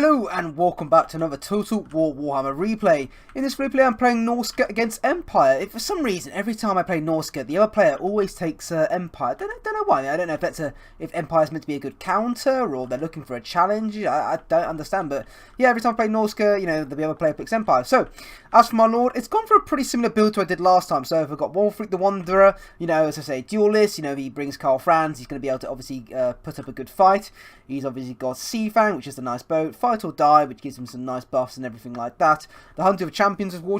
Hello and welcome back to another Total War Warhammer replay. In this replay I'm playing Norsca against Empire. For some reason, every time I play Norsca, the other player always takes Empire. Don't know why. I don't know if that's if Empire's meant to be a good counter or they're looking for a challenge. I don't understand, but yeah, every time I play Norsca, you know, the other player picks Empire. So, as for my lord, it's gone for a pretty similar build to what I did last time. So, I've got Wolfric the Wanderer, you know, as I say, duelist, you know, he brings Karl Franz, he's going to be able to obviously put up a good fight. He's obviously got Seafang, which is a nice boat, Fight or Die, which gives him some nice buffs and everything like that. The Hunter of Champions of War,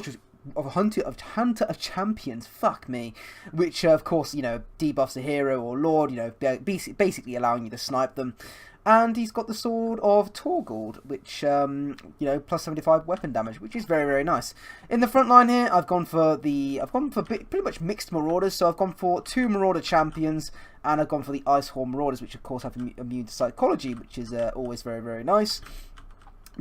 Hunter of Champions, fuck me, which of course, you know, debuffs a hero or lord, you know, basically allowing you to snipe them. And he's got the Sword of Torgold, which, you know, plus 75 weapon damage, which is very, very nice. In the front line here, I've gone for pretty much mixed Marauders. So I've gone for 2 Marauder Champions, and I've gone for the Icehorn Marauders, which of course have immune to Psychology, which is always very, very nice.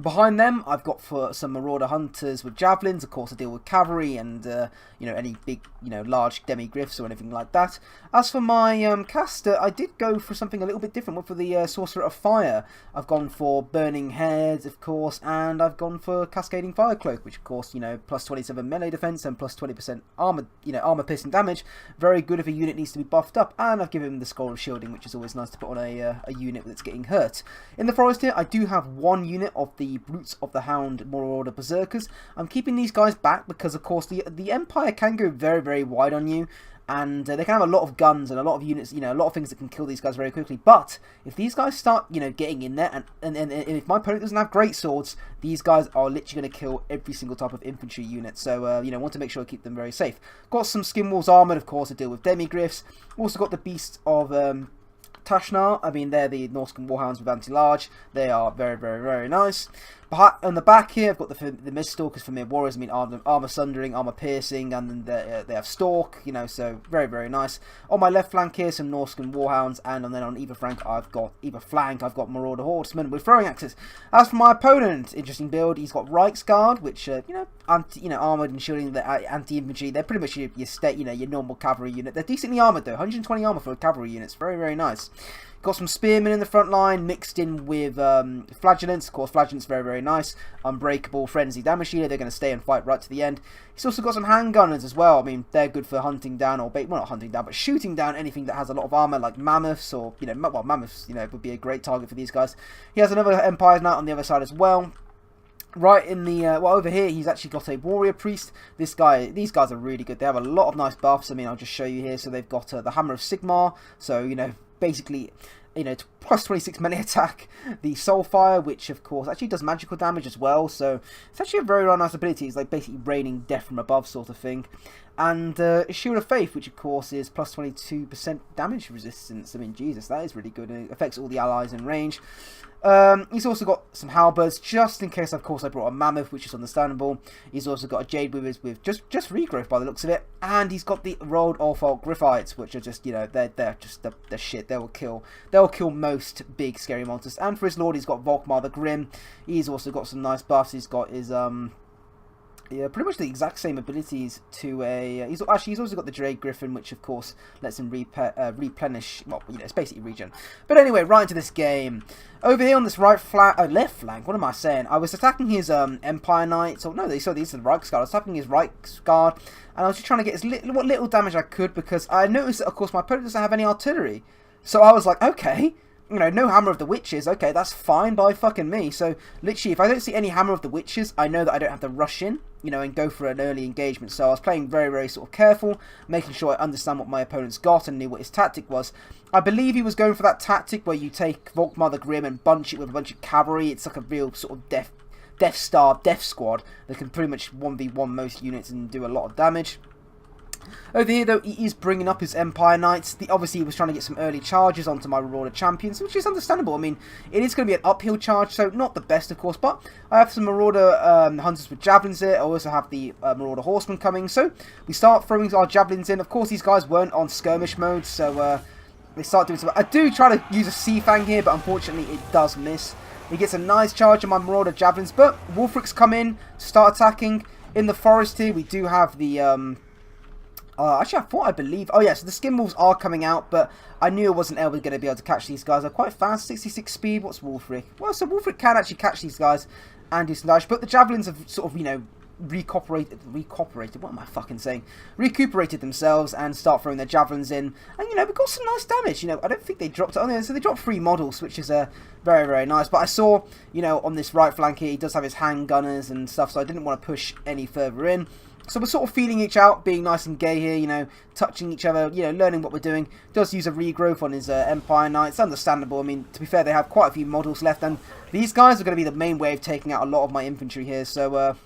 Behind them, I've got for some Marauder Hunters with Javelins. Of course, I deal with Cavalry and, you know, any big, you know, large Demi-Griffs or anything like that. As for my caster, I did go for something a little bit different. Went for the Sorcerer of Fire. I've gone for Burning Heads, of course, and I've gone for Cascading Fire Cloak, which, of course, you know, plus 27 melee defense and plus 20% armor, you know, armor-piercing damage. Very good if a unit needs to be buffed up. And I've given him the Scroll of Shielding, which is always nice to put on a unit that's getting hurt. In the forest here, I do have 1 unit of the Brutes of the Hound Marauder Berserkers. I'm keeping these guys back because, of course, the Empire can go very, very wide on you, and they can have a lot of guns and a lot of units, you know, a lot of things that can kill these guys very quickly. But if these guys start, you know, getting in there, and if my opponent doesn't have great swords, these guys are literally going to kill every single type of infantry unit. So, you know, want to make sure I keep them very safe. Got some Skinwalls Armoured, of course, to deal with Demi-Griffs. Also got the Beasts of Tashnar. I mean, they're the Norscan Warhounds with anti-large. They are very, very, very nice. On the back here, I've got the Miststalkers for mere warriors. I mean, armor sundering, armor piercing, and then they have stalk. You know, so very, very nice. On my left flank here, some Norscan Warhounds, and then on either flank, I've got Marauder Horsemen with throwing axes. As for my opponent, interesting build. He's got Reiksguard, which you know, armored and shielding the anti-infantry. They're pretty much your state, you know, your normal cavalry unit. They're decently armored though. 120 armor for a cavalry unit. It's very, very nice. Got some Spearmen in the front line, mixed in with Flagellants. Of course, Flagellants very, very nice. Unbreakable, Frenzy, Damage Dealer. They're going to stay and fight right to the end. He's also got some Handgunners as well. I mean, they're good for hunting down, or well, not hunting down, but shooting down anything that has a lot of armor, like Mammoths, or, you know, well, Mammoths, you know, would be a great target for these guys. He has another Empire Knight on the other side as well. Right in the, well, over here, he's actually got a Warrior Priest. These guys are really good. They have a lot of nice buffs. I mean, I'll just show you here. So they've got the Hammer of Sigmar. So, you know, basically, you know, plus 26 melee attack. The Soulfire, which of course actually does magical damage as well. So it's actually a very, very nice ability. It's like basically raining death from above sort of thing. And Shield of Faith, which of course is plus 22% damage resistance. I mean, Jesus, that is really good. And it affects all the allies in range. He's also got some halberds, just in case, of course, I brought a Mammoth, which is understandable. He's also got a Jade Weavers with just regrowth by the looks of it. And he's got the Road Orfolk Griffites, which are just, you know, they're just the shit. They'll kill most big scary monsters. And for his lord, he's got Volkmar the Grim. He's also got some nice buffs. He's got his yeah, pretty much the exact same abilities to a. He's also got the Drake Griffin, which of course lets him replenish. Well, you know, it's basically regen. But anyway, right into this game. Over here on this left flank. What am I saying? I was attacking his Empire Knights. Oh no, these are the Reiksguard. I was attacking his Reiksguard, and I was just trying to get as what little damage I could because I noticed that of course my opponent doesn't have any artillery. So I was like, okay. You know, no Hammer of the Witches. Okay, that's fine by fucking me. So, literally, if I don't see any Hammer of the Witches, I know that I don't have to rush in, you know, and go for an early engagement. So, I was playing very, very sort of careful, making sure I understand what my opponent's got and knew what his tactic was. I believe he was going for that tactic where you take Volkmar the Grim and bunch it with a bunch of cavalry. It's like a real sort of Death Squad that can pretty much 1v1 most units and do a lot of damage. Over here, though, he is bringing up his Empire Knights. Obviously, he was trying to get some early charges onto my Marauder Champions, which is understandable. I mean, it is going to be an uphill charge, so not the best, of course. But I have some Marauder Hunters with Javelins here. I also have the Marauder Horsemen coming. So we start throwing our Javelins in. Of course, these guys weren't on skirmish mode, so they start doing some. I do try to use a Seafang here, but unfortunately, it does miss. He gets a nice charge on my Marauder Javelins, but Wolfric's come in to start attacking. In the forest here, we do have the Actually, I believe... Oh, yeah, so the skin wolves are coming out, but I knew I wasn't going to be able to catch these guys. They're quite fast, 66 speed. What's Wolfric? Well, so Wolfric can actually catch these guys and do some damage, but the javelins have sort of, you know, recuperated, what am I fucking saying? Recuperated themselves and start throwing their javelins in. And, you know, we got some nice damage. You know, I don't think they dropped it on there. So they dropped 3 models, which is very, very nice. But I saw, you know, on this right flank here, he does have his handgunners and stuff, so I didn't want to push any further in. So we're sort of feeling each out, being nice and gay here, you know, touching each other, you know, learning what we're doing. Does use a regrowth on his Empire Knights, understandable. I mean, to be fair, they have quite a few models left, and these guys are going to be the main way of taking out a lot of my infantry here, so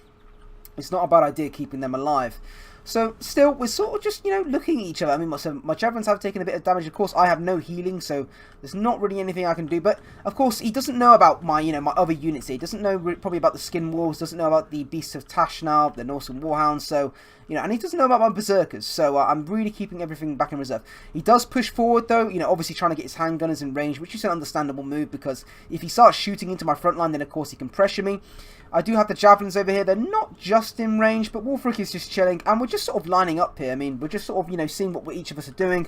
it's not a bad idea keeping them alive. So, still, we're sort of just, you know, looking at each other. I mean, so my javelins have taken a bit of damage. Of course, I have no healing, so there's not really anything I can do. But, of course, he doesn't know about my, you know, my other units here. He doesn't know probably about the Skin Wolves, doesn't know about the Beasts of Tashnab, the Norsca Warhounds, so, you know, and he doesn't know about my Berserkers. So, I'm really keeping everything back in reserve. He does push forward, though, you know, obviously trying to get his handgunners in range, which is an understandable move, because if he starts shooting into my front line, then, of course, he can pressure me. I do have the javelins over here. They're not just in range, but Wolfric is just chilling, and we're just sort of lining up here. I mean, we're just sort of, you know, seeing what each of us are doing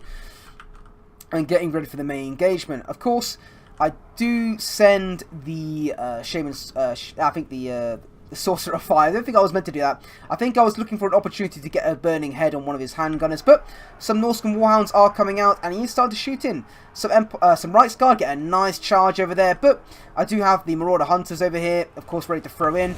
and getting ready for the main engagement. Of course, I do send the Shaman's, I think the Sorcerer of Fire. I don't think I was meant to do that. I think I was looking for an opportunity to get a burning head on one of his handgunners, but some Norscan Warhounds are coming out, and he is starting to shoot in. Some Right Guard get a nice charge over there, but I do have the Marauder Hunters over here, of course, ready to throw in.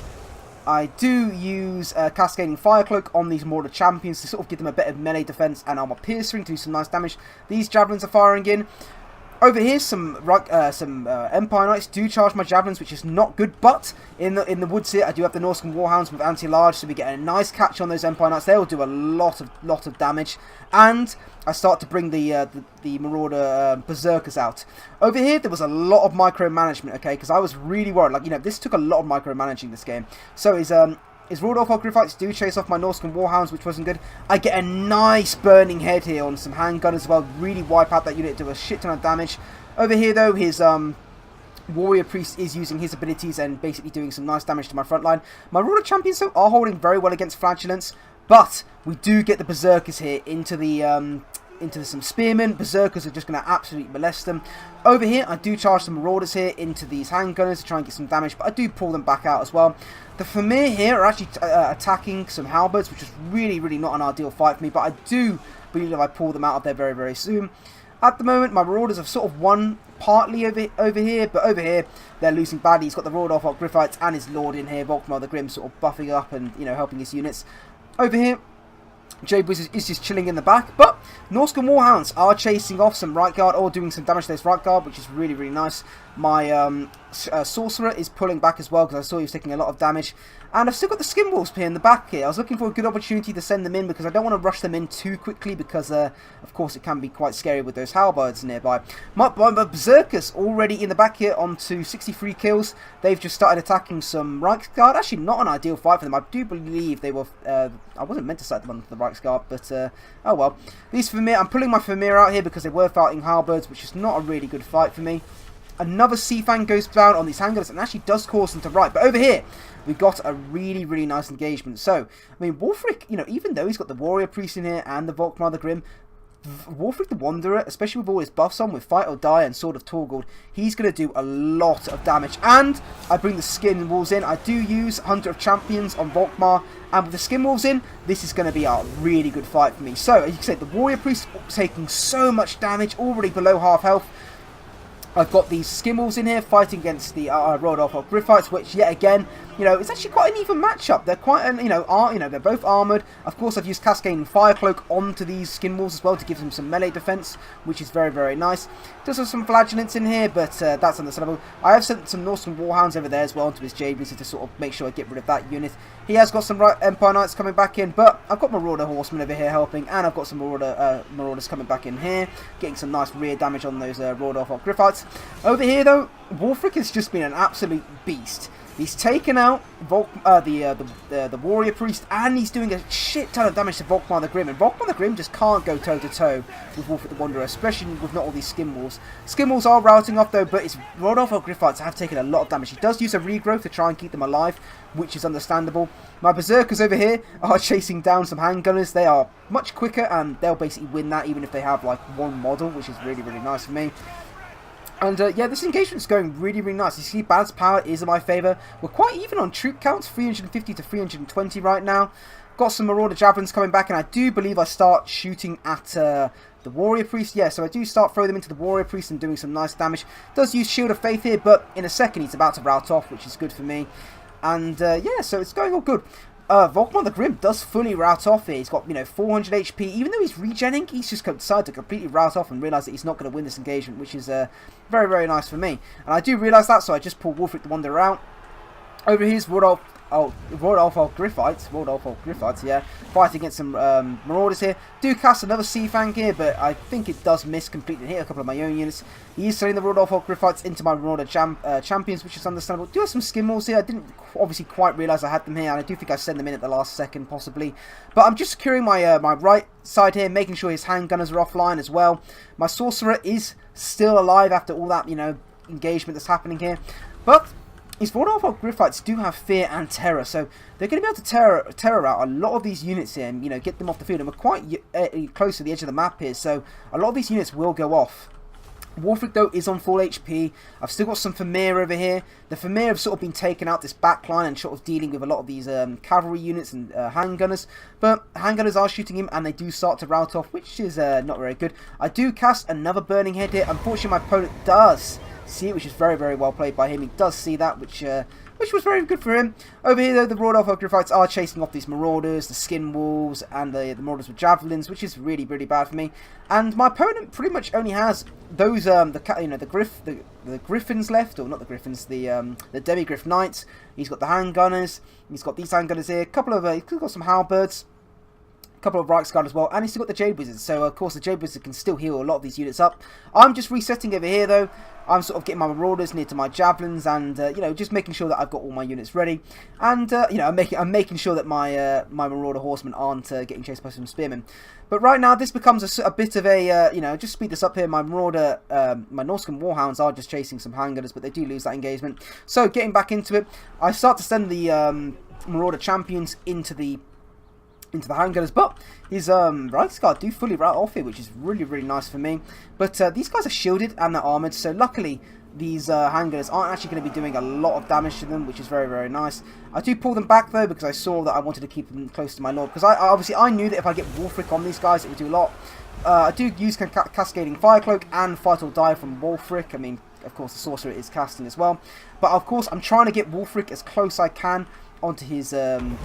I do use Cascading Fire Cloak on these Marauder Champions to sort of give them a bit of melee defense and armor piercing to do some nice damage. These Javelins are firing in. Over here, some Empire Knights do charge my javelins, which is not good. But in the woods here, I do have the Norscan Warhounds with anti-large, so we get a nice catch on those Empire Knights. They will do a lot of damage, and I start to bring the Marauder Berserkers out. Over here, there was a lot of micromanagement, okay, because I was really worried. Like, you know, this took a lot of micromanaging this game. So his Rudolph Gryphites do chase off my Norscan Warhounds, which wasn't good. I get a nice burning head here on some handgun as well. Really wipe out that unit, do a shit ton of damage. Over here, though, his Warrior Priest is using his abilities and basically doing some nice damage to my front line. My Marauder Champions, though, are holding very well against Flagellants, but we do get the Berserkers here into some Spearmen. Berserkers are just going to absolutely molest them. Over here, I do charge some Marauders here into these handgunners to try and get some damage, but I do pull them back out as well. The Famir here are actually attacking some Halberds, which is really, really not an ideal fight for me, but I do believe I pull them out of there very, very soon. At the moment, my Marauders have sort of won partly over here, but over here, they're losing badly. He's got the Rudolph Gryphites and his Lord in here, Volkmar the Grim, sort of buffing up and, you know, helping his units. Over here, J-Wiz is just chilling in the back, but Norscan Warhounds are chasing off some Right Guard or doing some damage to this Right Guard, which is really, really nice. My Sorcerer is pulling back as well because I saw he was taking a lot of damage. And I've still got the Skin Wolves here in the back here. I was looking for a good opportunity to send them in because I don't want to rush them in too quickly because, of course, it can be quite scary with those Halberds nearby. My Berserkers already in the back here onto 63 kills. They've just started attacking some Reichsguard. Actually, not an ideal fight for them. I do believe they were... I wasn't meant to set them on the Reichsguard, but oh well. These Famir, I'm pulling my Famir out here because they were fighting Halberds, which is not a really good fight for me. Another Seafang goes down on these handgunners and actually does cause them to right. But over here, we got a really, really nice engagement. So, I mean, Wolfric, you know, even though he's got the Warrior Priest in here and the Volkmar the Grim, Wolfric the Wanderer, especially with all his buffs on, with Fight or Die and Sword of Torgold, he's going to do a lot of damage. And I bring the Skin Wolves in. I do use Hunter of Champions on Volkmar. And with the Skin Wolves in, this is going to be a really good fight for me. So, as you can see, the Warrior Priest taking so much damage, already below half health. I've got these Skin Wolves in here fighting against the Rudolph Gryphites, which yet again, you know, it's actually quite an even matchup. They're quite, you know, they're both armoured. Of course, I've used Cascading Fire Cloak onto these Skin Wolves as well to give them some melee defense, which is very, very nice. Does have some Flagellants in here, but that's understandable. I have sent some Norscan Warhounds over there as well onto his J-Blizzard to sort of make sure I get rid of that unit. He has got some Empire Knights coming back in, but I've got Marauder Horsemen over here helping, and I've got some Marauders coming back in here, getting some nice rear damage on those Rudolph Gryphites. But over here, though, Wulfric has just been an absolute beast. He's taken out the Warrior Priest, and he's doing a shit ton of damage to Volkmar the Grim. And Volkmar the Grim just can't go toe-to-toe with Wulfric the Wanderer, especially with not all these skin walls. Skin walls are routing off, though, but his Rodolfo Gryphites have taken a lot of damage. He does use a regrowth to try and keep them alive, which is understandable. My Berserkers over here are chasing down some handgunners. They are much quicker, and they'll basically win that, even if they have, like, one model, which is really, really nice for me. And yeah, this engagement's going really, really nice. You see, balance power is in my favour. We're quite even on troop counts, 350 to 320 right now. Got some Marauder Javelins coming back, and I do believe I start shooting at the Warrior Priest. Yeah, so I do start throwing them into the Warrior Priest and doing some nice damage. Does use Shield of Faith here, but in a second he's about to rout off, which is good for me. And yeah, so it's going all good. Volkmar the Grim does fully rout off here. He's got, 400 HP. Even though he's regenning, he's just decided to completely rout off and realise that he's not going to win this engagement, which is very, very nice for me. And I do realise that, so I just pull Wulfric the Wanderer out. Over here's Rodolfo Gryphites, yeah, fighting against some Marauders here. Do cast another Sea Fang here, but I think it does miss completely and hit a couple of my own units. He is sending the Rodolfo Gryphites into my Marauder Champions, which is understandable. Do have some skin walls here. I didn't obviously quite realise I had them here, and I do think I sent them in at the last second, possibly. But I'm just securing my my right side here, making sure his handgunners are offline as well. My Sorcerer is still alive after all that, engagement that's happening here. But his Rodolfo Gryphites do have fear and terror, so they're going to be able to terror out a lot of these units here and, get them off the field. And we're quite close to the edge of the map here, so a lot of these units will go off. Wulfric, though, is on full HP. I've still got some Famir over here. The Famir have sort of been taking out this backline and sort of dealing with a lot of these cavalry units and handgunners. But handgunners are shooting him, and they do start to rout off, which is not very good. I do cast another Burning Head here. Unfortunately, my opponent does see it, which is very, very well played by him. He does see that, which was very good for him. Over here, though, the Rodolfo Gryphites are chasing off these Marauders, the Skin Wolves, and the Marauders with Javelins, which is really, really bad for me. And my opponent pretty much only has those, the Griffins left, or not the Griffins, the Demigryph Knights. He's got the Handgunners. He's got these Handgunners here. He's got some Halberds. Couple of Reichsguard as well, and he's still got the Jade Wizards, so of course the Jade Wizard can still heal a lot of these units up. I'm just resetting over here though. I'm sort of getting my Marauders near to my Javelins, and just making sure that I've got all my units ready, and I'm making sure that my my Marauder Horsemen aren't getting chased by some Spearmen. But right now this becomes a bit of a just speed this up here. My Marauder, my Norscan Warhounds are just chasing some Handgunners, but they do lose that engagement. So getting back into it, I start to send the Marauder Champions into the handgunners, but his Reichsguard do fully rout off here, which is really, really nice for me. But these guys are shielded and they're armoured, so luckily these handgunners aren't actually going to be doing a lot of damage to them, which is very, very nice. I do pull them back though, because I saw that I wanted to keep them close to my lord, because I knew that if I get Wulfric on these guys, it would do a lot. I do use Cascading Firecloak and Fight or Die from Wulfric. I mean, of course the Sorcerer is casting as well, but of course I'm trying to get Wulfric as close I can onto his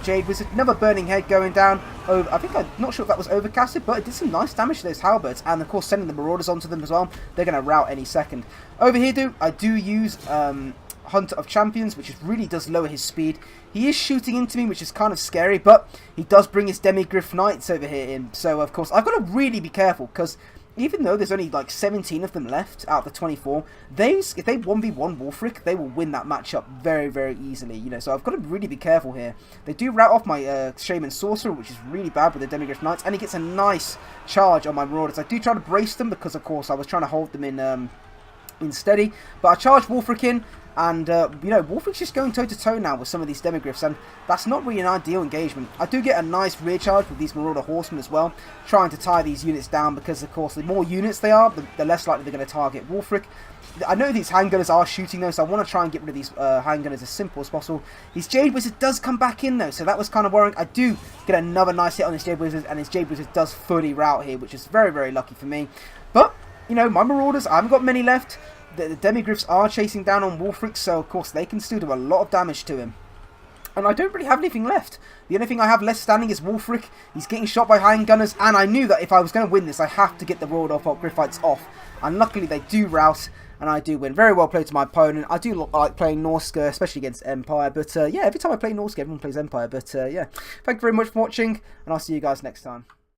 Jade Wizard. Another Burning Head going down. I'm not sure if that was overcasted, but it did some nice damage to those Halberds, and of course sending the Marauders onto them as well. They're going to rout any second. Over here, I do use Hunter of Champions, which really does lower his speed. He is shooting into me, which is kind of scary, but he does bring his Demigryph Knights over here in. So of course I've got to really be careful, because even though there's only like 17 of them left out of the 24, if they 1v1 Wulfric, they will win that matchup very, very easily. So I've got to really be careful here. They do rout off my Shaman Sorcerer, which is really bad with the Demigryph Knights, and he gets a nice charge on my Marauders. I do try to brace them, because of course I was trying to hold them in steady, but I charge Wulfric in, and Wulfric's just going toe-to-toe now with some of these Demigryphs, and that's not really an ideal engagement. I do get a nice rear charge with these Marauder Horsemen as well, trying to tie these units down, because of course the more units they are, the less likely they're going to target Wulfric. I know these handgunners are shooting though, so I want to try and get rid of these handgunners as simple as possible. His Jade Wizard does come back in though, so that was kind of worrying. I do get another nice hit on his Jade Wizard, and his Jade Wizard does fully rout here, which is very, very lucky for me. But my Marauders, I haven't got many left. The Demigryphs are chasing down on Wulfric, so of course they can still do a lot of damage to him. And I don't really have anything left. The only thing I have left standing is Wulfric. He's getting shot by handgunners, and I knew that if I was going to win this, I have to get the Rodolfo Gryphites off. And luckily they do rout, and I do win. Very well played to my opponent. I do like playing Norsca, especially against Empire. But yeah, every time I play Norsca, everyone plays Empire. But yeah, thank you very much for watching, and I'll see you guys next time.